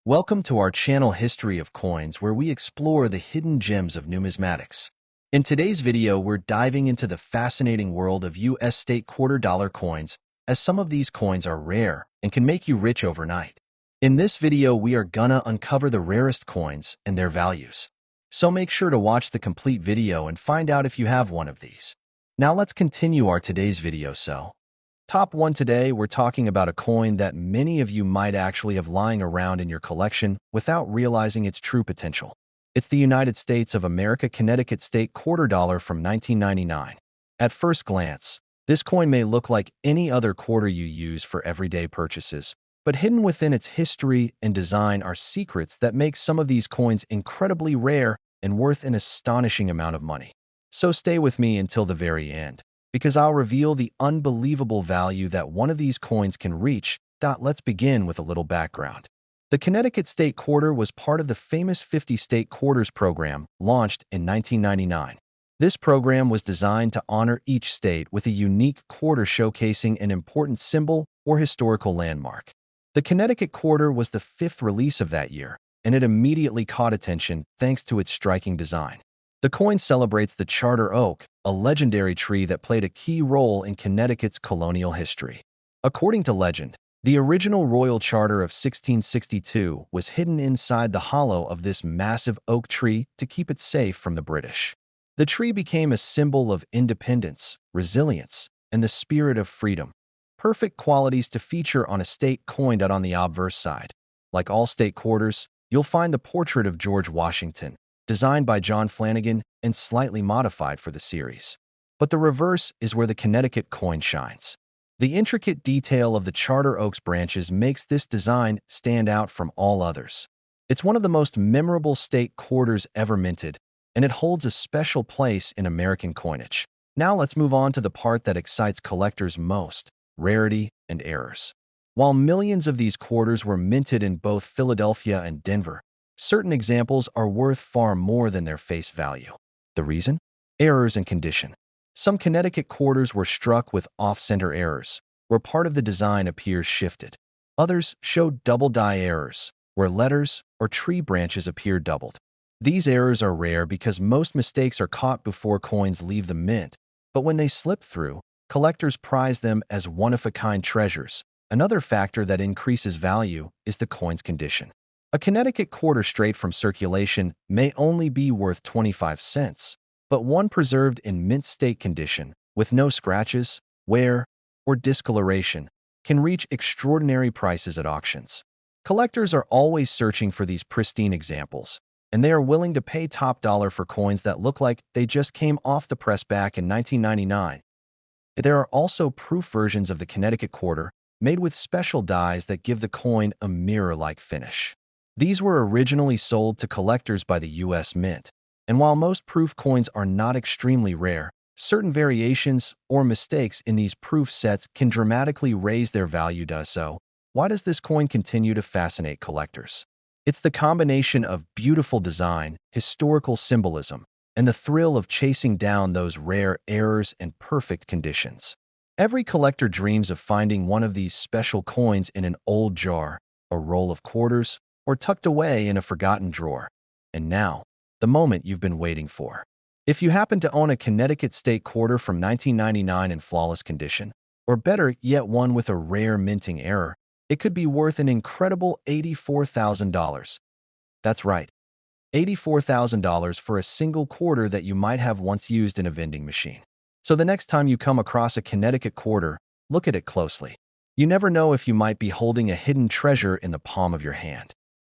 Welcome to our channel History of Coins, where we explore the hidden gems of numismatics. In today's video, we're diving into the fascinating world of U.S. state quarter-dollar coins, as some of these coins are rare and can make you rich overnight. In this video, we are gonna uncover the rarest coins and their values. So make sure to watch the complete video and find out if you have one of these. Now let's continue our today's video. Top 1 today, we're talking about a coin that many of you might actually have lying around in your collection without realizing its true potential. It's the United States of America Connecticut state quarter dollar from 1999. At first glance, this coin may look like any other quarter you use for everyday purchases, but hidden within its history and design are secrets that make some of these coins incredibly rare and worth an astonishing amount of money. So stay with me until the very end, because I'll reveal the unbelievable value that one of these coins can reach. Let's begin with a little background. The Connecticut state quarter was part of the famous 50 state quarters program launched in 1999. This program was designed to honor each state with a unique quarter showcasing an important symbol or historical landmark. The Connecticut quarter was the 5th release of that year, and it immediately caught attention thanks to its striking design. The coin celebrates the charter oak, a legendary tree that played a key role in Connecticut's colonial history. According to legend, the original royal charter of 1662 was hidden inside the hollow of this massive oak tree to keep it safe from the British. The tree became a symbol of independence, resilience, and the spirit of freedom, perfect qualities to feature on a state coin. On the obverse side, like all state quarters, you'll find the portrait of George Washington, designed by John Flanagan and slightly modified for the series. But the reverse is where the Connecticut coin shines. The intricate detail of the charter oak's branches makes this design stand out from all others. It's one of the most memorable state quarters ever minted, and it holds a special place in American coinage. Now let's move on to the part that excites collectors most: rarity and errors. While millions of these quarters were minted in both Philadelphia and Denver, certain examples are worth far more than their face value. The reason? Errors in condition. Some Connecticut quarters were struck with off-center errors, where part of the design appears shifted. Others showed double die errors, where letters or tree branches appear doubled. These errors are rare because most mistakes are caught before coins leave the mint, but when they slip through, collectors prize them as one-of-a-kind treasures. Another factor that increases value is the coin's condition. A Connecticut quarter straight from circulation may only be worth 25 cents, but one preserved in mint state condition, with no scratches, wear, or discoloration, can reach extraordinary prices at auctions. Collectors are always searching for these pristine examples, and they are willing to pay top dollar for coins that look like they just came off the press back in 1999. There are also proof versions of the Connecticut quarter, made with special dies that give the coin a mirror-like finish. These were originally sold to collectors by the U.S. Mint, and while most proof coins are not extremely rare, certain variations or mistakes in these proof sets can dramatically raise their value. So, why does this coin continue to fascinate collectors? It's the combination of beautiful design, historical symbolism, and the thrill of chasing down those rare errors and perfect conditions. Every collector dreams of finding one of these special coins in an old jar, a roll of quarters, or tucked away in a forgotten drawer. And now, the moment you've been waiting for. If you happen to own a Connecticut state quarter from 1999 in flawless condition, or better yet one with a rare minting error, it could be worth an incredible $84,000. That's right, $84,000 for a single quarter that you might have once used in a vending machine. So the next time you come across a Connecticut quarter, look at it closely. You never know if you might be holding a hidden treasure in the palm of your hand.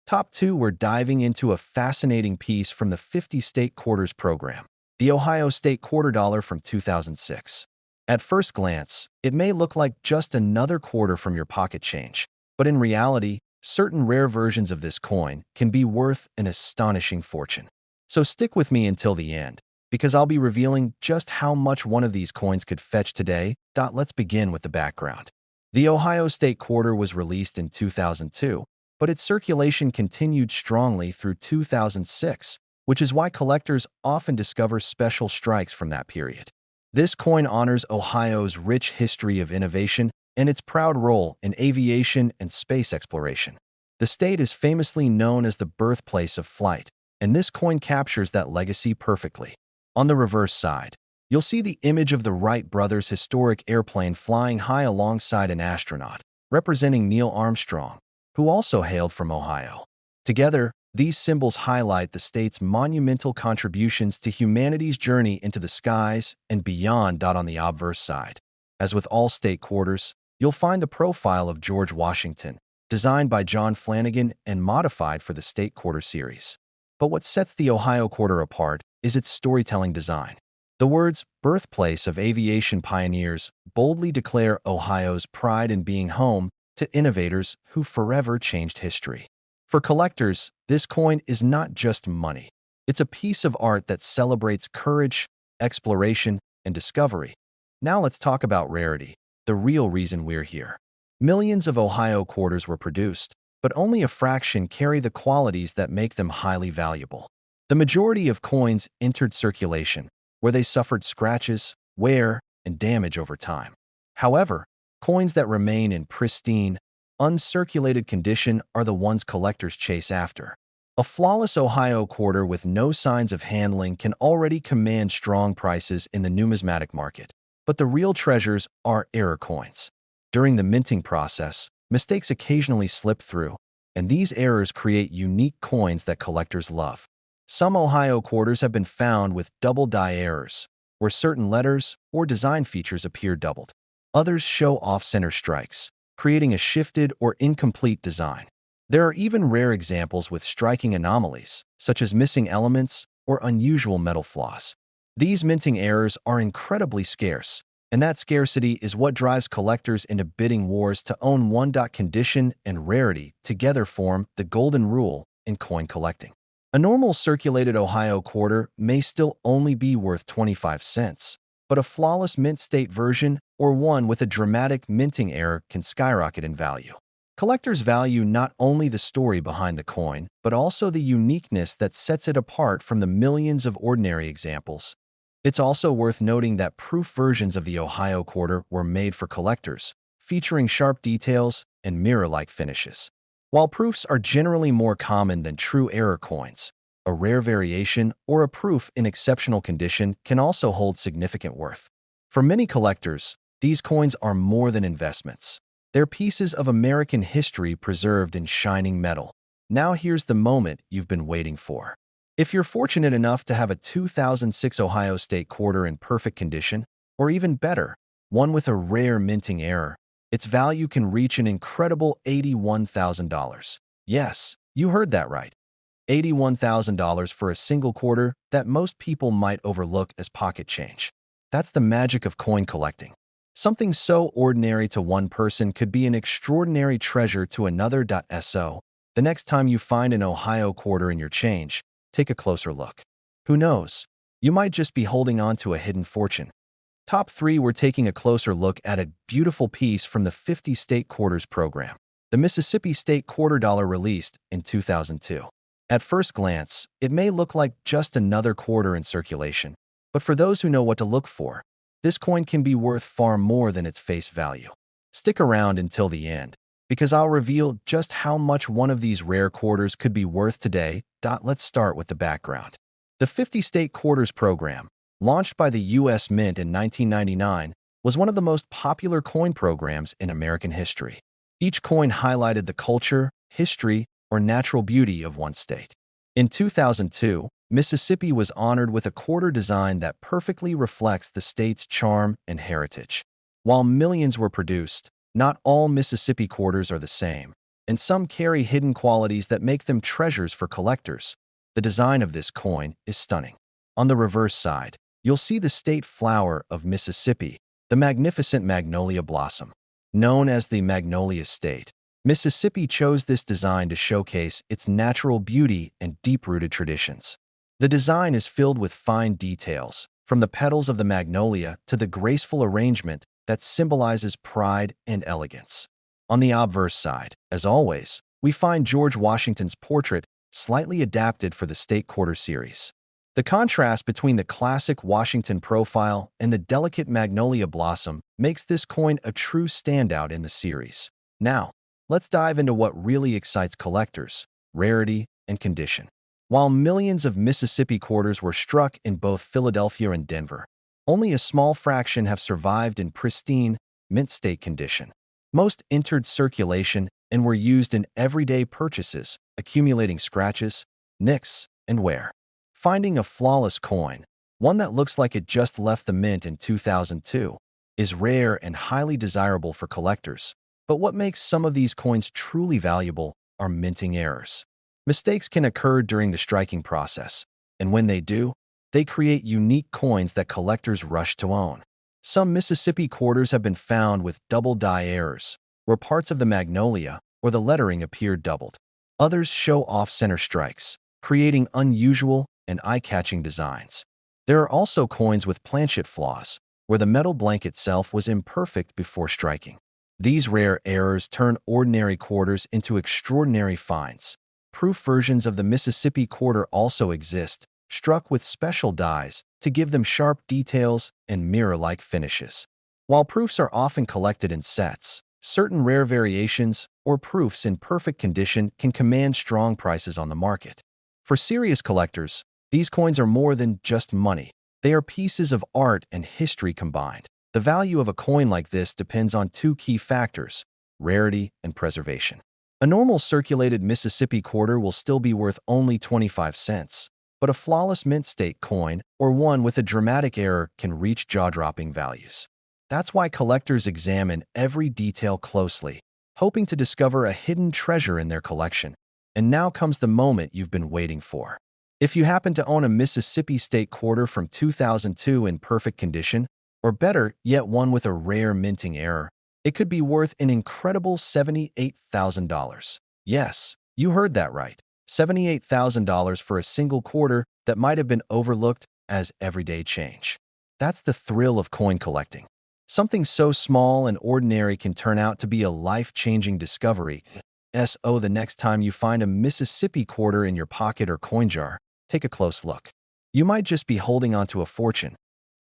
Top 2, we're diving into a fascinating piece from the 50 state quarters program, the Ohio state quarter dollar from 2006. At first glance, it may look like just another quarter from your pocket change, but in reality, certain rare versions of this coin can be worth an astonishing fortune. So stick with me until the end, because I'll be revealing just how much one of these coins could fetch today. Let's begin with the background. The Ohio state quarter was released in 2002, but its circulation continued strongly through 2006, which is why collectors often discover special strikes from that period. This coin honors Ohio's rich history of innovation and its proud role in aviation and space exploration. The state is famously known as the birthplace of flight, and this coin captures that legacy perfectly. On the reverse side, you'll see the image of the Wright brothers' historic airplane flying high alongside an astronaut, representing Neil Armstrong, who also hailed from Ohio. Together, these symbols highlight the state's monumental contributions to humanity's journey into the skies and beyond. On the obverse side, as with all state quarters, you'll find the profile of George Washington, designed by John Flanagan and modified for the state quarter series. But what sets the Ohio quarter apart is its storytelling design. The words "birthplace of aviation pioneers" boldly declare Ohio's pride in being home to innovators who forever changed history. For collectors, this coin is not just money. It's a piece of art that celebrates courage, exploration, and discovery. Now let's talk about rarity, the real reason we're here. Millions of Ohio quarters were produced, but only a fraction carry the qualities that make them highly valuable. The majority of coins entered circulation, where they suffered scratches, wear, and damage over time. However, coins that remain in pristine, uncirculated condition are the ones collectors chase after. A flawless Ohio quarter with no signs of handling can already command strong prices in the numismatic market. But the real treasures are error coins. During the minting process, mistakes occasionally slip through, and these errors create unique coins that collectors love. Some Ohio quarters have been found with double die errors, where certain letters or design features appear doubled. Others show off-center strikes, creating a shifted or incomplete design. There are even rare examples with striking anomalies, such as missing elements or unusual metal flaws. These minting errors are incredibly scarce, and that scarcity is what drives collectors into bidding wars to own one. Condition and rarity together form the golden rule in coin collecting. A normal circulated Ohio quarter may still only be worth 25 cents, but a flawless mint state version or one with a dramatic minting error can skyrocket in value. Collectors value not only the story behind the coin, but also the uniqueness that sets it apart from the millions of ordinary examples. It's also worth noting that proof versions of the Ohio quarter were made for collectors, featuring sharp details and mirror-like finishes. While proofs are generally more common than true error coins, a rare variation or a proof in exceptional condition can also hold significant worth. For many collectors, these coins are more than investments. They're pieces of American history preserved in shining metal. Now here's the moment you've been waiting for. If you're fortunate enough to have a 2006 Ohio State quarter in perfect condition, or even better, one with a rare minting error, its value can reach an incredible $81,000. Yes, you heard that right. $81,000 for a single quarter that most people might overlook as pocket change. That's the magic of coin collecting. Something so ordinary to one person could be an extraordinary treasure to another. So, the next time you find an Ohio quarter in your change, take a closer look. Who knows? You might just be holding on to a hidden fortune. Top 3, we're taking a closer look at a beautiful piece from the 50 State Quarters program. The Mississippi State Quarter Dollar released in 2002. At first glance, it may look like just another quarter in circulation, but for those who know what to look for, this coin can be worth far more than its face value. Stick around until the end, because I'll reveal just how much one of these rare quarters could be worth today. Let's start with the background. The 50 State Quarters program, launched by the U.S. Mint in 1999, was one of the most popular coin programs in American history. Each coin highlighted the culture, history, or natural beauty of one state. In 2002, Mississippi was honored with a quarter design that perfectly reflects the state's charm and heritage. While millions were produced, not all Mississippi quarters are the same, and some carry hidden qualities that make them treasures for collectors. The design of this coin is stunning. On the reverse side, you'll see the state flower of Mississippi, the magnificent magnolia blossom. Known as the Magnolia State, Mississippi chose this design to showcase its natural beauty and deep-rooted traditions. The design is filled with fine details, from the petals of the magnolia to the graceful arrangement that symbolizes pride and elegance. On the obverse side, as always, we find George Washington's portrait, slightly adapted for the State Quarter series. The contrast between the classic Washington profile and the delicate magnolia blossom makes this coin a true standout in the series. Now, let's dive into what really excites collectors: rarity and condition. While millions of Mississippi quarters were struck in both Philadelphia and Denver, only a small fraction have survived in pristine, mint state condition. Most entered circulation and were used in everyday purchases, accumulating scratches, nicks, and wear. Finding a flawless coin, one that looks like it just left the mint in 2002, is rare and highly desirable for collectors. But what makes some of these coins truly valuable are minting errors. Mistakes can occur during the striking process, and when they do, they create unique coins that collectors rush to own. Some Mississippi quarters have been found with double die errors, where parts of the magnolia or the lettering appear doubled. Others show off-center strikes, creating unusual and eye-catching designs. There are also coins with planchet flaws, where the metal blank itself was imperfect before striking. These rare errors turn ordinary quarters into extraordinary finds. Proof versions of the Mississippi quarter also exist, struck with special dies to give them sharp details and mirror-like finishes. While proofs are often collected in sets, certain rare variations or proofs in perfect condition can command strong prices on the market. For serious collectors, these coins are more than just money. They are pieces of art and history combined. The value of a coin like this depends on two key factors: rarity and preservation. A normal circulated Mississippi quarter will still be worth only 25 cents, but a flawless mint state coin or one with a dramatic error can reach jaw-dropping values. That's why collectors examine every detail closely, hoping to discover a hidden treasure in their collection. And now comes the moment you've been waiting for. If you happen to own a Mississippi state quarter from 2002 in perfect condition, or better yet one with a rare minting error, it could be worth an incredible $78,000. Yes, you heard that right. $78,000 for a single quarter that might have been overlooked as everyday change. That's the thrill of coin collecting. Something so small and ordinary can turn out to be a life-changing discovery. So the next time you find a Mississippi quarter in your pocket or coin jar, take a close look. You might just be holding onto a fortune.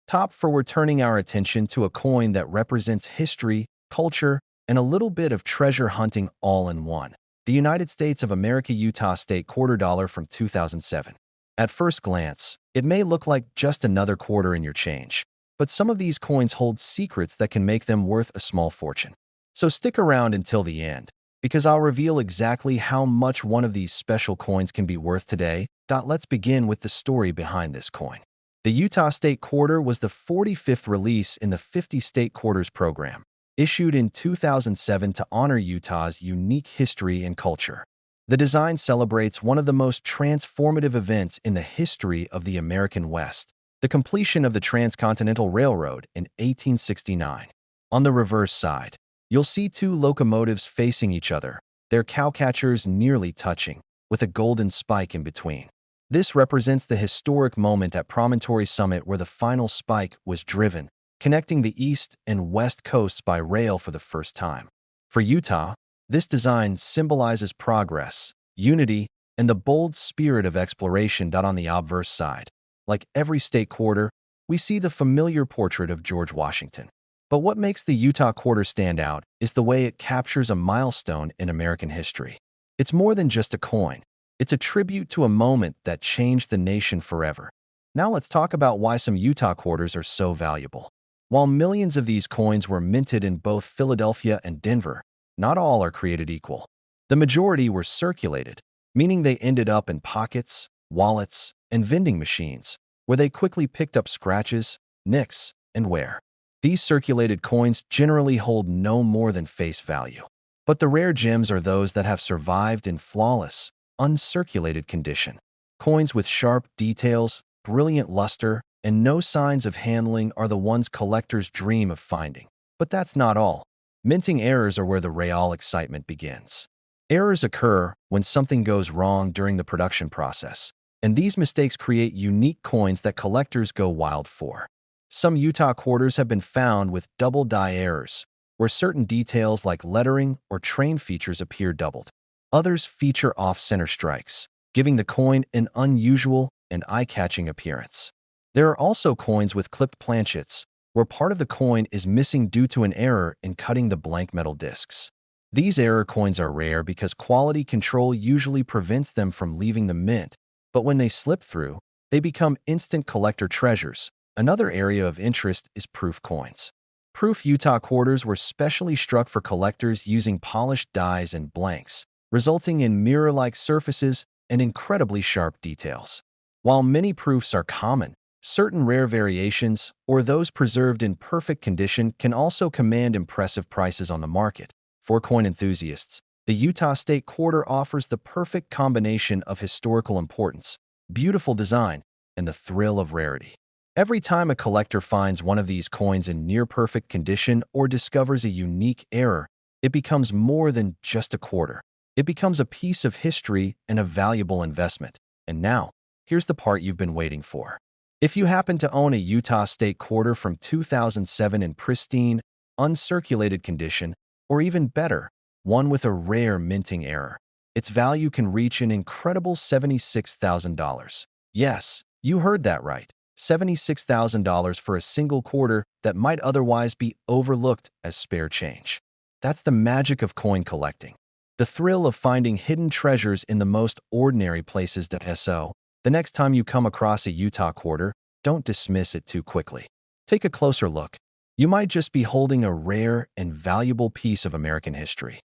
Top for we're turning our attention to a coin that represents history, culture, and a little bit of treasure hunting all in one. The United States of America Utah State Quarter Dollar from 2007. At first glance, it may look like just another quarter in your change, but some of these coins hold secrets that can make them worth a small fortune. So stick around until the end, because I'll reveal exactly how much one of these special coins can be worth today. Let's begin with the story behind this coin. The Utah State Quarter was the 45th release in the 50 State Quarters program, issued in 2007 to honor Utah's unique history and culture. The design celebrates one of the most transformative events in the history of the American West, the completion of the Transcontinental Railroad in 1869. On the reverse side, you'll see two locomotives facing each other, their cowcatchers nearly touching, with a golden spike in between. This represents the historic moment at Promontory Summit where the final spike was driven, connecting the east and west coasts by rail for the first time. For Utah, this design symbolizes progress, unity, and the bold spirit of exploration. On the obverse side, like every state quarter, we see the familiar portrait of George Washington. But what makes the Utah quarter stand out is the way it captures a milestone in American history. It's more than just a coin. It's a tribute to a moment that changed the nation forever. Now let's talk about why some Utah quarters are so valuable. While millions of these coins were minted in both Philadelphia and Denver, not all are created equal. The majority were circulated, meaning they ended up in pockets, wallets, and vending machines, where they quickly picked up scratches, nicks, and wear. These circulated coins generally hold no more than face value. But the rare gems are those that have survived in flawless, uncirculated condition. Coins with sharp details, brilliant luster, and no signs of handling are the ones collectors dream of finding. But that's not all. Minting errors are where the real excitement begins. Errors occur when something goes wrong during the production process, and these mistakes create unique coins that collectors go wild for. Some Utah quarters have been found with double die errors, where certain details like lettering or train features appear doubled. Others feature off-center strikes, giving the coin an unusual and eye-catching appearance. There are also coins with clipped planchets, where part of the coin is missing due to an error in cutting the blank metal discs. These error coins are rare because quality control usually prevents them from leaving the mint, but when they slip through, they become instant collector treasures. Another area of interest is proof coins. Proof Utah quarters were specially struck for collectors using polished dies and blanks, resulting in mirror-like surfaces and incredibly sharp details. While many proofs are common, certain rare variations, or those preserved in perfect condition, can also command impressive prices on the market. For coin enthusiasts, the Utah State Quarter offers the perfect combination of historical importance, beautiful design, and the thrill of rarity. Every time a collector finds one of these coins in near-perfect condition or discovers a unique error, it becomes more than just a quarter. It becomes a piece of history and a valuable investment. And now, here's the part you've been waiting for. If you happen to own a Utah State Quarter from 2007 in pristine, uncirculated condition, or even better, one with a rare minting error, its value can reach an incredible $76,000. Yes, you heard that right. $76,000 for a single quarter that might otherwise be overlooked as spare change. That's the magic of coin collecting. The thrill of finding hidden treasures in the most ordinary places. So, the next time you come across a Utah quarter, don't dismiss it too quickly. Take a closer look. You might just be holding a rare and valuable piece of American history.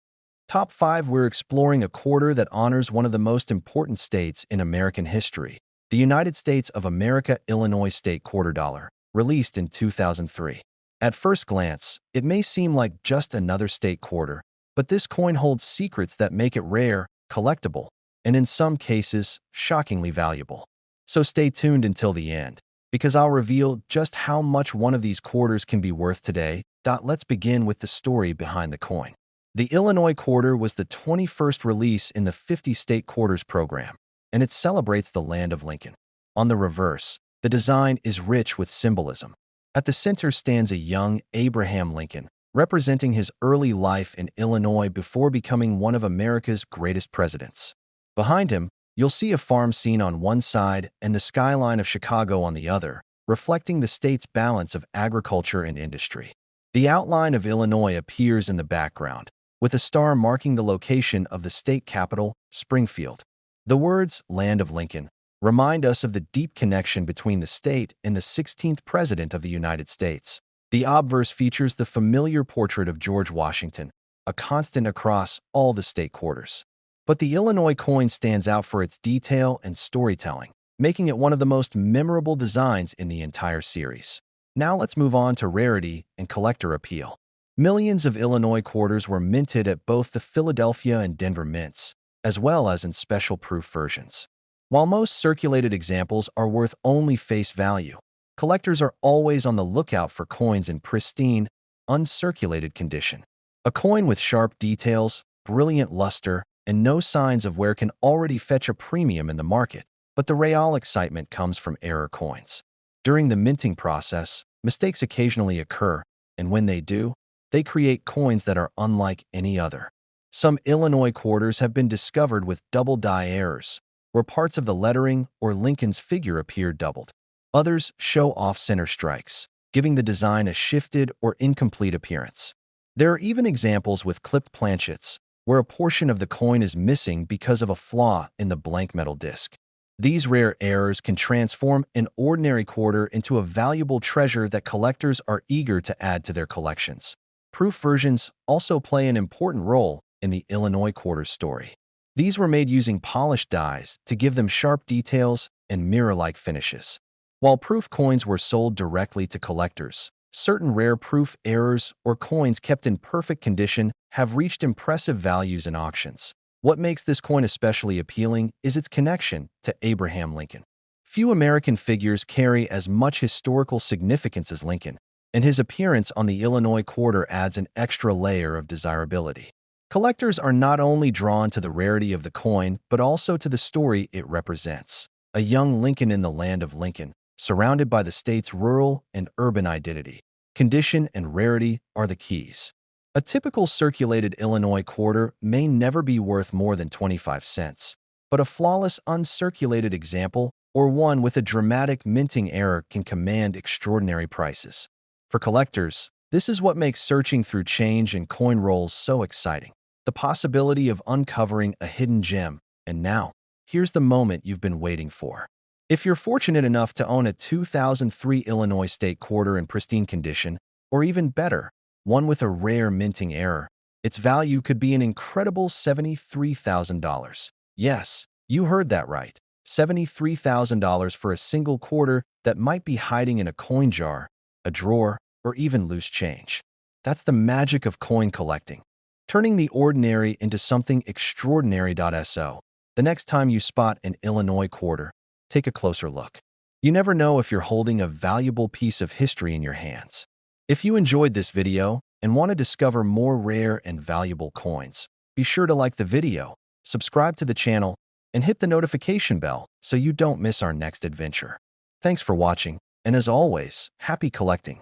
Top 5. We're exploring a quarter that honors one of the most important states in American history, the United States of America Illinois State Quarter Dollar, released in 2003. At first glance, it may seem like just another state quarter, but this coin holds secrets that make it rare, collectible, and in some cases, shockingly valuable. So stay tuned until the end, because I'll reveal just how much one of these quarters can be worth today. Let's begin with the story behind the coin. The Illinois quarter was the 21st release in the 50-state quarters program, and it celebrates the land of Lincoln. On the reverse, the design is rich with symbolism. At the center stands a young Abraham Lincoln, representing his early life in Illinois before becoming one of America's greatest presidents. Behind him, you'll see a farm scene on one side and the skyline of Chicago on the other, reflecting the state's balance of agriculture and industry. The outline of Illinois appears in the background, with a star marking the location of the state capital, Springfield. The words "Land of Lincoln" remind us of the deep connection between the state and the 16th President of the United States. The obverse features the familiar portrait of George Washington, a constant across all the state quarters. But the Illinois coin stands out for its detail and storytelling, making it one of the most memorable designs in the entire series. Now let's move on to rarity and collector appeal. Millions of Illinois quarters were minted at both the Philadelphia and Denver mints, as well as in special proof versions. While most circulated examples are worth only face value, collectors are always on the lookout for coins in pristine, uncirculated condition. A coin with sharp details, brilliant luster, and no signs of wear can already fetch a premium in the market, but the real excitement comes from error coins. During the minting process, mistakes occasionally occur, and when they do, they create coins that are unlike any other. Some Illinois quarters have been discovered with double die errors, where parts of the lettering or Lincoln's figure appear doubled. Others show off-center strikes, giving the design a shifted or incomplete appearance. There are even examples with clipped planchets, where a portion of the coin is missing because of a flaw in the blank metal disc. These rare errors can transform an ordinary quarter into a valuable treasure that collectors are eager to add to their collections. Proof versions also play an important role in the Illinois quarter story. These were made using polished dies to give them sharp details and mirror-like finishes. While proof coins were sold directly to collectors, certain rare proof errors or coins kept in perfect condition have reached impressive values in auctions. What makes this coin especially appealing is its connection to Abraham Lincoln. Few American figures carry as much historical significance as Lincoln, and his appearance on the Illinois quarter adds an extra layer of desirability. Collectors are not only drawn to the rarity of the coin, but also to the story it represents. A young Lincoln in the land of Lincoln, surrounded by the state's rural and urban identity. Condition and rarity are the keys. A typical circulated Illinois quarter may never be worth more than 25 cents, but a flawless uncirculated example or one with a dramatic minting error can command extraordinary prices. For collectors, this is what makes searching through change and coin rolls so exciting. the possibility of uncovering a hidden gem. And now, here's the moment you've been waiting for. If you're fortunate enough to own a 2003 Illinois state quarter in pristine condition, or even better, one with a rare minting error, its value could be an incredible $73,000. Yes, you heard that right. $73,000 for a single quarter that might be hiding in a coin jar, a drawer, or even loose change. That's the magic of coin collecting, turning the ordinary into something extraordinary. So, the next time you spot an Illinois quarter, take a closer look. You never know if you're holding a valuable piece of history in your hands. If you enjoyed this video and want to discover more rare and valuable coins, be sure to like the video, subscribe to the channel, and hit the notification bell so you don't miss our next adventure. Thanks for watching, and as always, happy collecting.